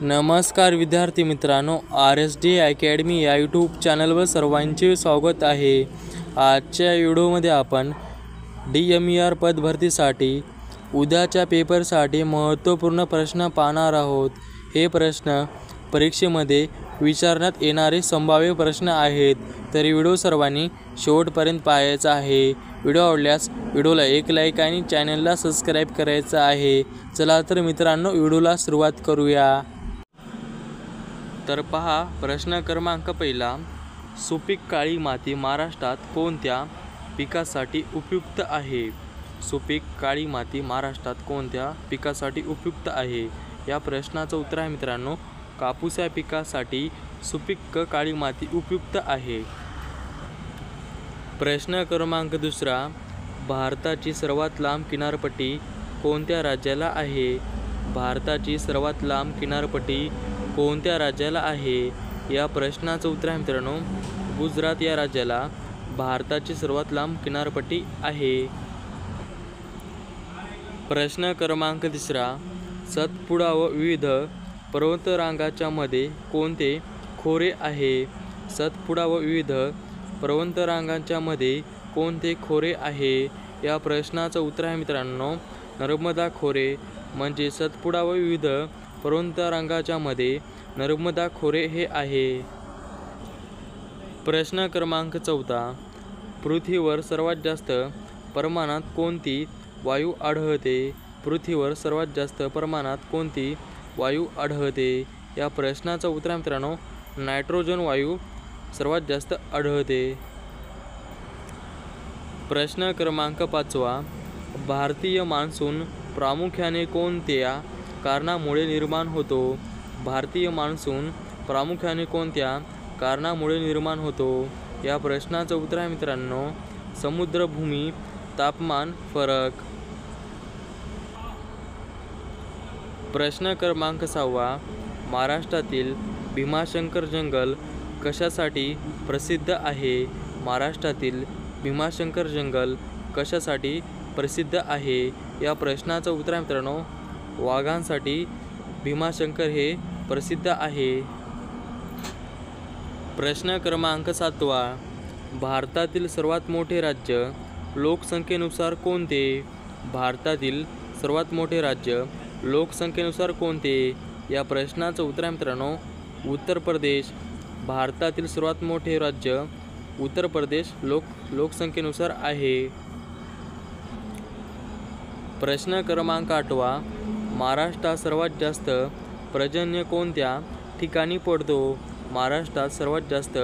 नमस्कार विद्यार्थी मित्रांनो, RSD अकॅडमी या यूट्यूब चॅनलवर सर्वांचे स्वागत आहे। आजच्या व्हिडिओमध्ये आपण DMER पदभरतीसाठी उद्याच्या पेपरसाठी महत्त्वपूर्ण प्रश्न पाहणार आहोत। हे प्रश्न परीक्षेमध्ये विचारण्यात येणारे संभाव्य प्रश्न आहेत, तर व्हिडिओ सर्वांनी शेवटपर्यंत पाहायचा आहे। व्हिडिओ आवडल्यास व्हिडिओला एक लाईक आणि चॅनलला सबस्क्राईब करायचं आहे। चला तर मित्रांनो, व्हिडिओला सुरुवात करूया। तर पहा, प्रश्न क्रमांक पहिला, सुपीक काळी माती महाराष्ट्रात कोणत्या पिकासाठी उपयुक्त आहे? सुपीक काळी माती महाराष्ट्रात कोणत्या पिकासाठी उपयुक्त आहे? या प्रश्नाचं उत्तर आहे मित्रांनो, कापूस या पिकासाठी सुपीक काळी माती उपयुक्त आहे। प्रश्न क्रमांक दुसरा, भारताची सर्वात लांब किनारपट्टी कोणत्या राज्याला आहे? भारताची सर्वात लांब किनारपट्टी कोणत्या राज्याला आहे? या प्रश्नाचं उत्तर आहे मित्रांनो, गुजरात या राज्याला भारताची सर्वात लांब किनारपट्टी आहे। प्रश्न क्रमांक तिसरा, सतपुडा व विविध पर्वतरांगांच्या मध्ये कोणते खोरे आहे? सतपुडा व विविध पर्वतरांगांच्या मध्ये कोणते खोरे आहे? या प्रश्नाचं उत्तर आहे मित्रांनो, नर्मदा खोरे। म्हणजे सतपुडा व विविध पर्वतरांगांच्या मध्ये नर्मदा खोरे हे आहे। प्रश्न क्रमांक चौथा, पृथ्वीवर सर्वात जास्त प्रमाणात कोणती वायू आढळते? पृथ्वीवर सर्वात जास्त प्रमाणात कोणती वायू आढळते? या प्रश्नाचं उत्तर आहे मित्रांनो, नायट्रोजन वायू सर्वात जास्त आढळते। प्रश्न क्रमांक पाचवा, भारतीय मान्सून प्रामुख्याने कोणत्या कारणामुळे निर्माण होतो? भारतीय मान्सून प्रामुख्याने कोणत्या कारणामुळे निर्माण होतो? या प्रश्नाचं उत्तर आहे मित्रांनो, समुद्रभूमी तापमान फरक। प्रश्न क्रमांक सहावा, महाराष्ट्रातील भीमाशंकर जंगल कशासाठी प्रसिद्ध आहे? महाराष्ट्रातील भीमाशंकर जंगल कशासाठी प्रसिद्ध आहे? या प्रश्नाचं उत्तर आहे मित्रांनो, वाघांसाठी भीमाशंकर हे प्रसिद्ध आहे। प्रश्न क्रमांक सातवा, भारतातील सर्वात मोठे राज्य लोकसंख्येनुसार कोणते? भारतातील सर्वात मोठे राज्य लोकसंख्येनुसार कोणते? या प्रश्नाचं उत्तर आहे मित्रांनो, उत्तर प्रदेश। भारतातील सर्वात मोठे राज्य उत्तर प्रदेश लोकसंख्येनुसार आहे। प्रश्न क्रमांक आठवा, महाराष्ट्रात सर्वात जास्त पर्जन्य कोणत्या ठिकाणी पडतो? महाराष्ट्रात सर्वात जास्त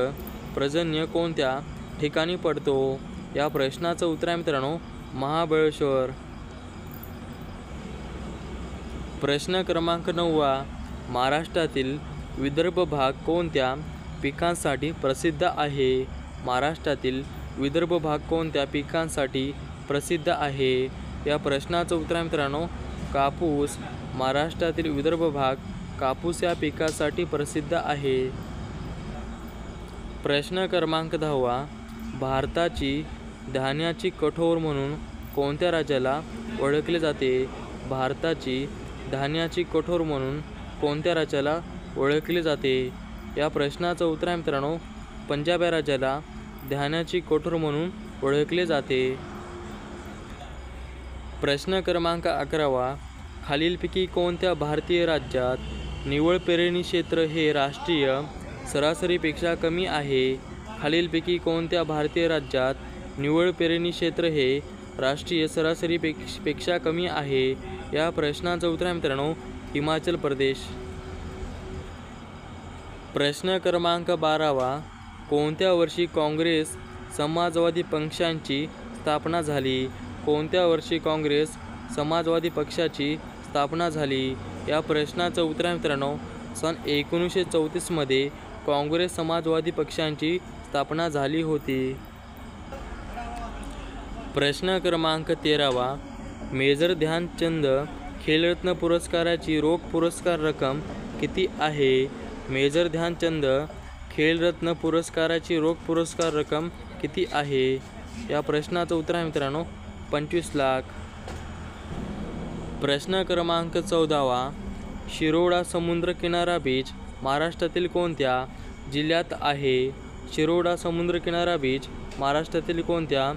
पर्जन्य कोणत्या ठिकाणी पडतो? या प्रश्नाचं उत्तर आहे मित्रांनो, महाबळेश्वर। प्रश्न क्रमांक नववा, महाराष्ट्रातील विदर्भ भाग कोणत्या पिकांसाठी प्रसिद्ध आहे? महाराष्ट्रातील विदर्भ भाग कोणत्या पिकांसाठी प्रसिद्ध आहे? या प्रश्नाचं उत्तर आहे मित्रांनो, कापूस। महाराष्ट्रातील विदर्भ भाग कापूस या पिकासाठी प्रसिद्ध आहे। प्रश्न क्रमांक दहावा, भारताची धान्याची कठोर म्हणून कोणत्या राज्याला ओळखले जाते? भारताची धान्याची कठोर म्हणून कोणत्या राज्याला ओळखले जाते? या प्रश्नाचं उत्तर आहे मित्रांनो, पंजाब या राज्याला धान्याची कठोर म्हणून ओळखले जाते। प्रश्न क्रमांक 11वा, खालीलपैकी कोणत्या भारतीय राज्यात निव्वळ पेरणी क्षेत्र हे राष्ट्रीय सरासरीपेक्षा कमी आहे? खालीलपैकी कोणत्या भारतीय राज्यात निव्वळ पेरणी क्षेत्र हे राष्ट्रीय सरासरीपेक्षा कमी आहे? या प्रश्नाचं उत्तर आहे मित्रांनो, हिमाचल प्रदेश। प्रश्न क्रमांक 12वा, कोणत्या वर्षी काँग्रेस समाजवादी पक्षाची स्थापना झाली? कोणत्या वर्षी काँग्रेस समाजवादी पक्षाची स्थापना झाली? या प्रश्नाचं उत्तर आहे मित्रांनो, सन 1934 मध्ये काँग्रेस समाजवादी पक्षाची स्थापना झाली होती। प्रश्न क्रमांक 13वा, मेजर ध्यानचंद खेलरत्न पुरस्काराची रोख पुरस्कार रक्कम किती आहे? मेजर ध्यानचंद खेलरत्न पुरस्काराची रोख पुरस्कार रक्कम किती आहे? या प्रश्नाचं उत्तर आहे मित्रांनो, 25 लाख। प्रश्न क्रमांक 14वा, शिरोडा समुद्र किनारा बीच महाराष्ट्रातील कोणत्या जिल्ह्यात आहे? शिरोडा समुद्र किनारा बीच महाराष्ट्रातील कोणत्या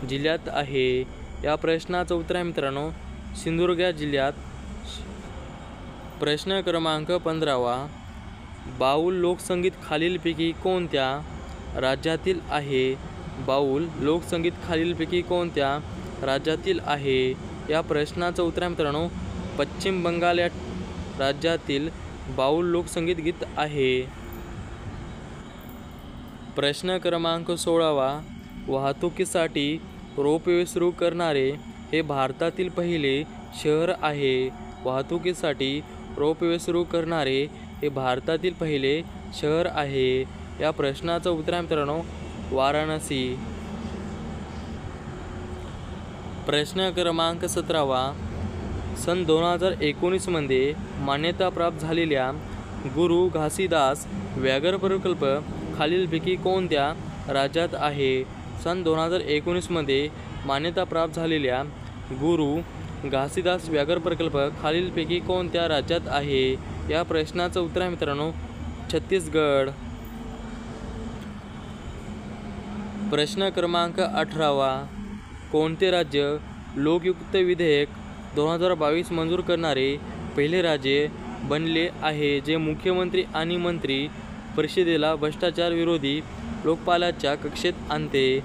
जिल्ह्यात आहे? या प्रश्नाचं उत्तर आहे मित्रांनो सिंधुदुर्ग जिल्ह्यात. प्रश्न क्रमांक 15. बाऊल लोकसंगीत खालीलपैकी कोणत्या राज्यातील आहे? बाऊल लोकसंगीत खालीलपैकी कोणत्या राज्यातील आहे? या प्रश्नाचं उत्तर आहे मित्रांनो पश्चिम बंगाल या राज्यातील बाऊल लोकसंगीत गीत आहे. प्रश्न क्रमांक 16. वाहतुकीसाठी रोपवे सुरू करणारे हे भारतातील पहिले शहर आहे. वाहतुकीसाठी रोपवे सुरू करणारे हे भारतातील पहिले शहर आहे. या प्रश्नाचं उत्तर आहे मित्रांनो वाराणसी. प्रश्न क्रमांक 17. सन 2019 मध्ये मान्यता प्राप्त झालेल्या गुरु घासीदास व्याघ्र प्रकल्प खालीलपैकी कोणत्या राज्यात आहे? सन 2019 मध्ये मान्यता प्राप्त झालेल्या गुरु घासीदास व्याघ्र प्रकल्प खालीलपैकी कोणत्या राज्यात आहे? या प्रश्नाचं उत्तर आहे मित्रांनो छत्तीसगड. प्रश्न क्रमांक 18. कोणते राज्य लोकयुक्त विधेयक 2022 मंजूर करणारे पहिले राज्य बनले आहे जे मुख्यमंत्री आणि मंत्री परिषदेला भ्रष्टाचार विरोधी लोकपालाच्या कक्षेत आणते?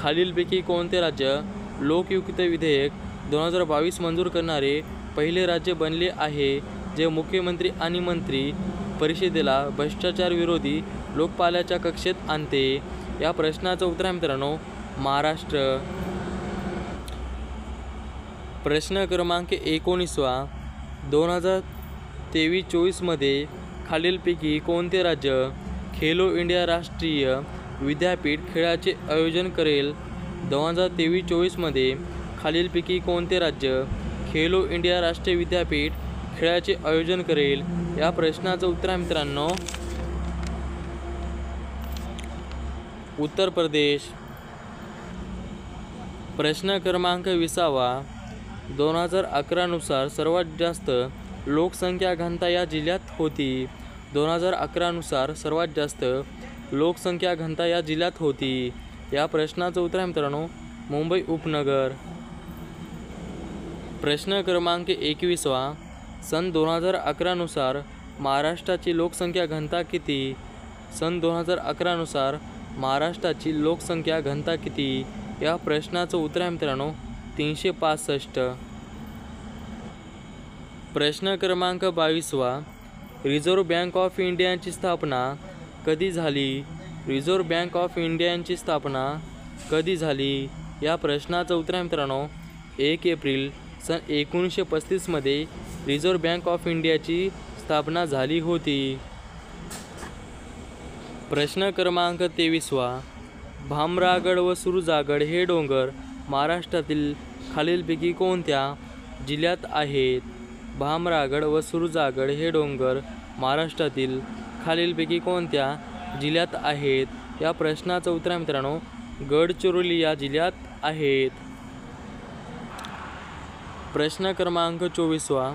खालीलपैकी कोणते राज्य लोकयुक्त विधेयक 2022 मंजूर करणारे पहिले राज्य बनले आहे जे मुख्यमंत्री आणि मंत्री परिषदेला भ्रष्टाचार विरोधी लोकपालाच्या कक्षेत आणते? या प्रश्नाचं उत्तर आहे मित्रांनो महाराष्ट्र. प्रश्न क्रमांक 19. 2023-24 मध्ये खालीलपैकी कोणते राज्य खेलो इंडिया राष्ट्रीय विद्यापीठ खेळाचे आयोजन करेल? 2023-24 मध्ये खालीलपैकी कोणते राज्य खेलो इंडिया राष्ट्रीय विद्यापीठ खेळाचे आयोजन करेल? या प्रश्नाचं उत्तर आहे मित्रांनो उत्तर प्रदेश. प्रश्न क्रमांक 20. 2011 नुसार सर्वात जास्त लोकसंख्या घनता या जिल्ह्यात होती? 2011 नुसार सर्वात जास्त लोकसंख्या घनता या जिल्ह्यात होती? या प्रश्नाचं उत्तर आहे मित्रांनो मुंबई उपनगर. प्रश्न क्रमांक 21. सन 2011 नुसार महाराष्ट्राची लोकसंख्या घनता किती? सन 2011 नुसार महाराष्ट्राची लोकसंख्या घनता किती? या प्रश्नाचं उत्तर आहे मित्रांनो 365. प्रश्न क्रमांक 22. रिझर्व्ह बँक ऑफ इंडियाची स्थापना कधी झाली? रिझर्व्ह बँक ऑफ इंडियाची स्थापना कधी झाली? या प्रश्नाचं उत्तर आहे मित्रांनो 1 एप्रिल सन 1935 मध्ये रिझर्व्ह बँक ऑफ इंडियाची स्थापना झाली होती. प्रश्न क्रमांक 23. भामरागड व सुरजागड हे डोंगर महाराष्ट्रातील खालीलपैकी कोणत्या जिल्ह्यात आहेत? भामरागड व सुरजागड हे डोंगर महाराष्ट्रातील खालीलपैकी कोणत्या जिल्ह्यात आहेत? या प्रश्नाचं उत्तर आहे मित्रांनो गडचिरोली या जिल्ह्यात आहेत. प्रश्न क्रमांक 24.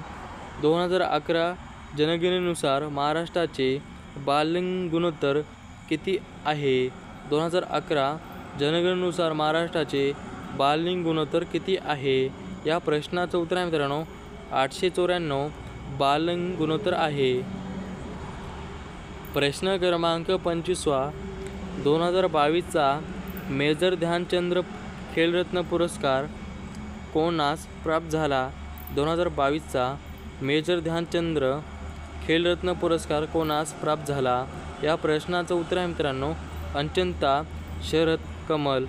2011 जनगणनेनुसार महाराष्ट्राचे बाललिंग गुणोत्तर किती आहे? 2011 जनगणनेनुसार महाराष्ट्राचे बाललिंग गुणोत्तर किती आहे? या प्रश्नाचं उत्तर आहे मित्रांनो 894 बाललिंग गुणोत्तर आहे. प्रश्न क्रमांक 25. 2022चा मेजर ध्यानचंद खेलरत्न पुरस्कार कोणास प्राप्त झाला? 2022चा मेजर ध्यानचंद खेलरत्न पुरस्कार कोणास प्राप्त झाला? या प्रश्नाचं उत्तर आहे मित्रांनो अंचंता शरद कमल.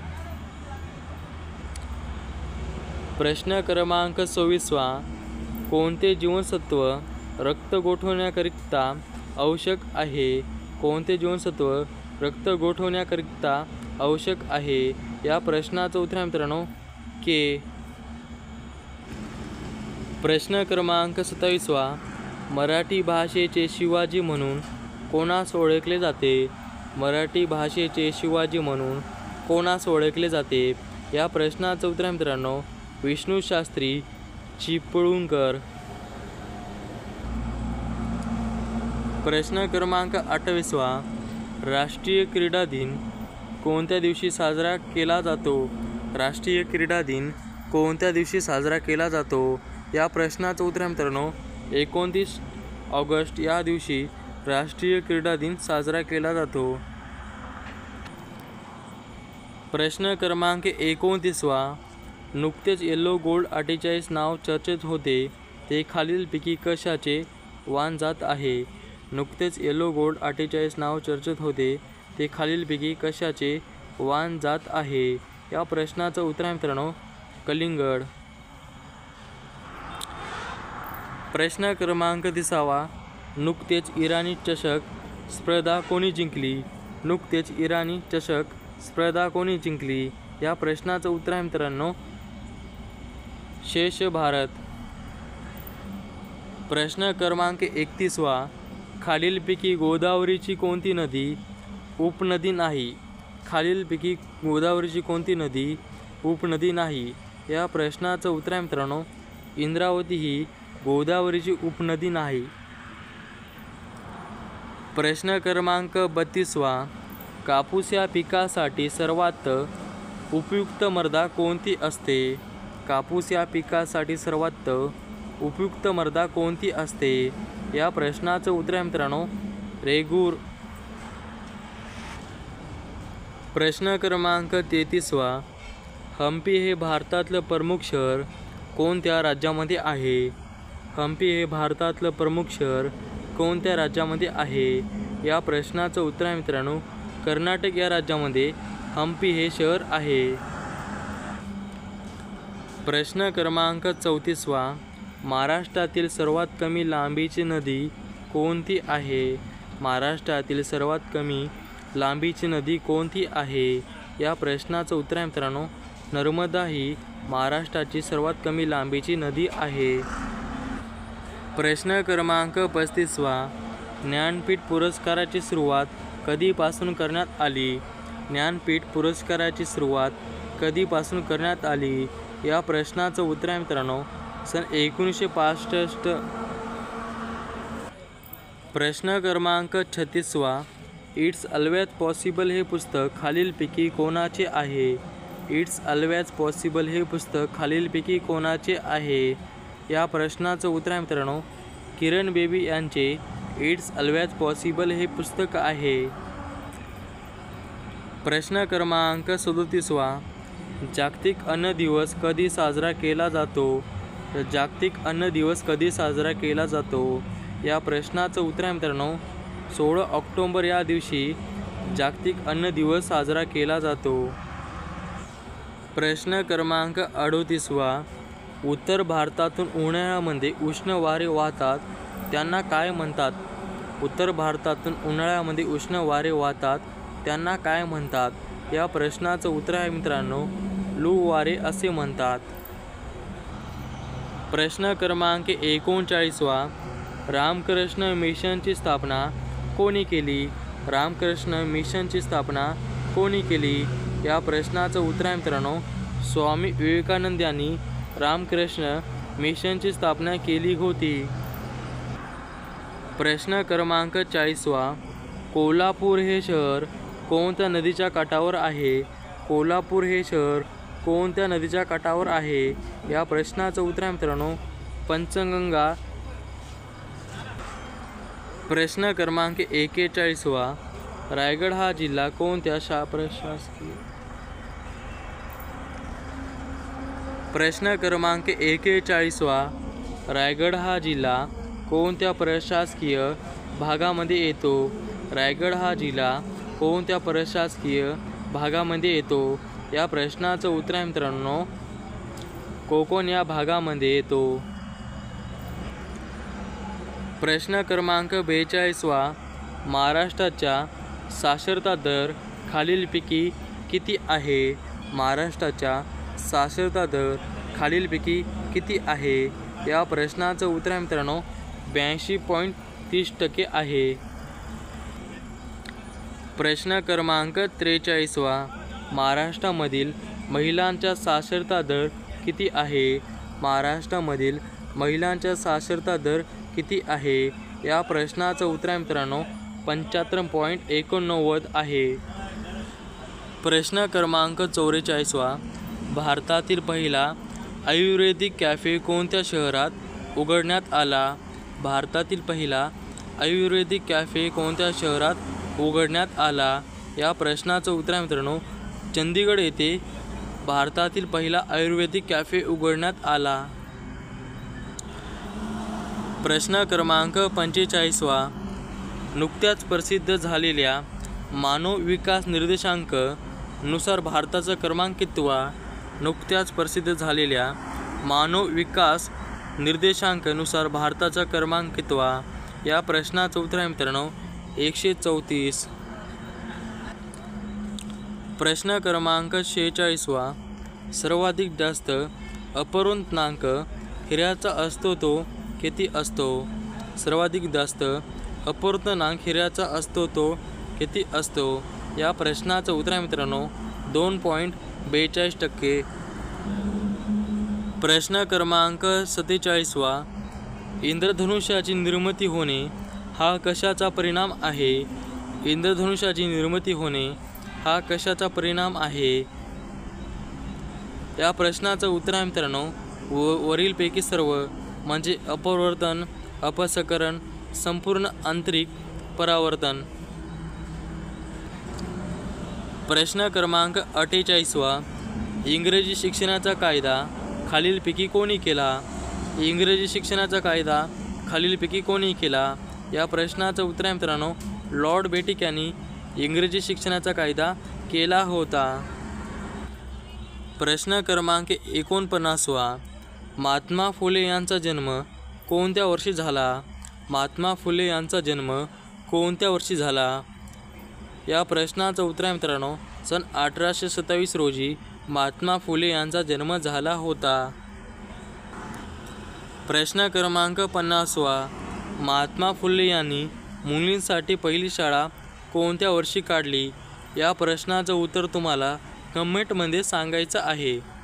प्रश्न क्रमांक 26. कोणते जीवनसत्व रक्त गोठवण्याकरिता आवश्यक आहे? कोणते जीवनसत्व रक्त गोठवण्याकरिता आवश्यक आहे? या प्रश्नाचं उत्तर आहे मित्रांनो के. प्रश्न क्रमांक 27. मराठी भाषेचे शिवाजी म्हणून कोणास ओळखले जाते? मराठी भाषेचे शिवाजी म्हणून कोणास ओळखले जाते? या प्रश्नाचं उत्तर आहे मित्रांनो विष्णू शास्त्री चिपळूणकर. प्रश्न क्रमांक 28वा, राष्ट्रीय क्रीडा दिन कोणत्या दिवशी साजरा केला जातो? राष्ट्रीय क्रीडा दिन कोणत्या दिवशी साजरा केला जातो? या प्रश्नाचं उत्तर आहे मित्रांनो 29 ऑगस्ट या दिवशी राष्ट्रीय क्रीडा दिन साजरा केला जातो. प्रश्न क्रमांक 29वा, नुकतेच येलो गोल्ड 48 नाव चर्चेत होते ते खालीलपैकी कशाचे वान जात आहे? नुकतेच येलो गोल्ड 48 नाव चर्चेत होते ते खालीलपैकी कशाचे वान जात आहे? या प्रश्नाचं उत्तर आहे मित्रांनो कलिंगड. प्रश्न क्रमांक 30वा, नुकतेच इराणी चषक स्पर्धा कोणी जिंकली? नुकतेच इराणी चषक स्पर्धा कोणी जिंकली? या प्रश्नाचं उत्तर आहे मित्रांनो शेष भारत. प्रश्न क्रमांक 31वा, खालीलपैकी गोदावरीची कोणती नदी उपनदी नाही? खालीलपैकी गोदावरीची कोणती नदी उपनदी नाही? या प्रश्नाचं उत्तर आहे मित्रांनो इंद्रावती ही गोदावरीची उपनदी नाही. प्रश्न क्रमांक 32वा, कापूस या पिकासाठी सर्वात उपयुक्त मृदा कोणती असते? कापूस या पिकासाठी सर्वात उपयुक्त मृदा कोणती असते? या प्रश्नाचं उत्तर आहे मित्रांनो रेगूर. प्रश्न क्रमांक 33वा, हम्पी हे भारतातलं प्रमुख शहर कोणत्या राज्यामध्ये आहे? हम्पी हे भारतातलं प्रमुख शहर कोणत्या राज्यामध्ये आहे? या प्रश्नाचं उत्तर आहे मित्रांनो कर्नाटक या राज्यामध्ये हम्पी हे शहर आहे. प्रश्न क्रमांक 34वा, महाराष्ट्रातील सर्वात कमी लांबीची नदी कोणती आहे? महाराष्ट्रातील सर्वात कमी लांबीची नदी कोणती आहे? या प्रश्नाचं उत्तर आहे मित्रांनो नर्मदा ही महाराष्ट्राची सर्वात कमी लांबीची नदी आहे. प्रश्न क्रमांक 35वा, ज्ञानपीठ पुरस्काराची सुरुवात कधीपासून करण्यात आली? ज्ञानपीठ पुरस्काराची सुरुवात कधीपासून करण्यात आली? या प्रश्नाचं उत्तर आहे मित्रांनो सन 1965. प्रश्न क्रमांक 36वा, इट्स ऑलवेज पॉसिबल हे पुस्तक खालीलपैकी कोणाचे आहे? इट्स ऑलवेज पॉसिबल हे पुस्तक खालीलपैकी कोणाचे आहे? या प्रश्नाचं उत्तर आहे मित्रांनो किरण बेबी यांचे इट्स ऑलवेज पॉसिबल हे पुस्तक आहे. प्रश्न क्रमांक 37वा, जागतिक अन्न दिवस कधी साजरा केला जातो? जागतिक अन्न दिवस कधी साजरा केला जातो? या प्रश्नाचं उत्तर आहे मित्रांनो 16 ऑक्टोबर या दिवशी जागतिक अन्न दिवस साजरा केला जातो. प्रश्न क्रमांक 38वा, उत्तर भारतातून उन्हाळ्यामध्ये उष्ण वारे वाहतात त्यांना काय म्हणतात? उत्तर भारतातून उन्हाळ्यामध्ये उष्ण वारे वाहतात त्यांना काय म्हणतात? या प्रश्नाचं उत्तर आहे मित्रांनो लू वारे असे म्हणतात. प्रश्न क्रमांक 39वा, रामकृष्ण मिशनची स्थापना कोणी केली? रामकृष्ण मिशनची स्थापना कोणी केली? या प्रश्नाचं उत्तर आहे मित्रांनो स्वामी विवेकानंद यांनी रामकृष्ण मिशनची स्थापना केली होती. प्रश्न क्रमांक 40वा, कोल्हापूर हे शहर कोणत्या नदीच्या काठावर आहे? कोल्हापूर हे शहर कोणत्या नदीच्या काठावर आहे? या प्रश्नाचं उत्तर आहे मित्रांनो पंचगंगा. प्रश्न क्रमांक 41वा, रायगड हा जिल्हा कोणत्या प्रशासकीय प्रश्न क्रमांक 41वा, रायगड हा जिल्हा कोणत्या प्रशासकीय भागामध्ये येतो? रायगड हा जिल्हा कोणत्या प्रशासकीय भागामध्ये येतो? या प्रश्नाचं उत्तर आहे मित्रांनो कोकण या भागामध्ये येतो. प्रश्न क्रमांक 42वा, महाराष्ट्राचा साक्षरता दर खालीलपैकी किती आहे? महाराष्ट्राचा साक्षरता दर खालीलपैकी किती आहे? या प्रश्नाचं उत्तर आहे मित्रांनो 82.30% आहे. प्रश्न क्रमांक 43वा, महाराष्ट्रामधील महिलांचा साक्षरता दर किती आहे? महाराष्ट्रामधील महिलांचा साक्षरता दर किती आहे? या प्रश्नाचं उत्तर आहे मित्रांनो 75.89 आहे। प्रश्न क्रमांक 44 भारतातील पहिला आयुर्वेदिक कॅफे कोणत्या शहरात उघडण्यात आला? भारतातील पहिला आयुर्वेदिक कॅफे कोणत्या शहरात उघडण्यात आला? या प्रश्नाचं उत्तर आहे मित्रांनो चंदीगड येथे भारतातील पहिला आयुर्वेदिक कॅफे उघडण्यात आला। प्रश्न क्रमांक 45 नुकत्याच प्रसिद्ध झालेल्या मानव विकास निर्देशांक नुसार भारताचा क्रमांक कितवा? नुकत्याच प्रसिद्ध झालेल्या मानव विकास निर्देशांकानुसार भारताचा क्रमांक कितवा? या प्रश्नाचं उत्तर आहे मित्रांनो 134। प्रश्न क्रमांक 46 सर्वाधिक जास्त अपवर्तनांक हिऱ्याचा असतो तो किती असतो? सर्वाधिक जास्त अपवर्तनांक हिऱ्याचा असतो तो किती असतो? या प्रश्नाचं उत्तर आहे मित्रांनो 2.42%। प्रश्न क्रमांक 47 इंद्रधनुष्याची निर्मिती होणे हा कशाचा परिणाम आहे? इंद्रधनुष्याची निर्मिती होणे हा कशाचा परिणाम आहे? या प्रश्नाचं उत्तर आहे मित्रांनो वरीलपैकी सर्व म्हणजे अपवर्तन, अपसकरण, संपूर्ण आंतरिक परावर्तन। प्रश्न क्रमांक 48 इंग्रजी शिक्षणाचा कायदा खालीलपैकी कोणी केला? इंग्रजी शिक्षणाचा कायदा खालीलपैकी कोणी केला? या प्रश्नाचं उत्तर आहे मित्रांनो लॉर्ड बेटिक यांनी इंग्रजी शिक्षणाचा कायदा केला होता। प्रश्न क्रमांक 49 महात्मा फुले यांचा जन्म कोणत्या वर्षी झाला? महात्मा फुले यांचा जन्म कोणत्या वर्षी झाला? या प्रश्नाचं उत्तर आहे मित्रांनो सन 1827 रोजी महात्मा फुले यांचा जन्म झाला होता। प्रश्न क्रमांक 50 महात्मा फुले यांनी मुलींसाठी पहिली शाळा कोणत्या वर्षी काढली? या प्रश्नाचं उत्तर तुम्हाला कमेंटमध्ये सांगायचं आहे।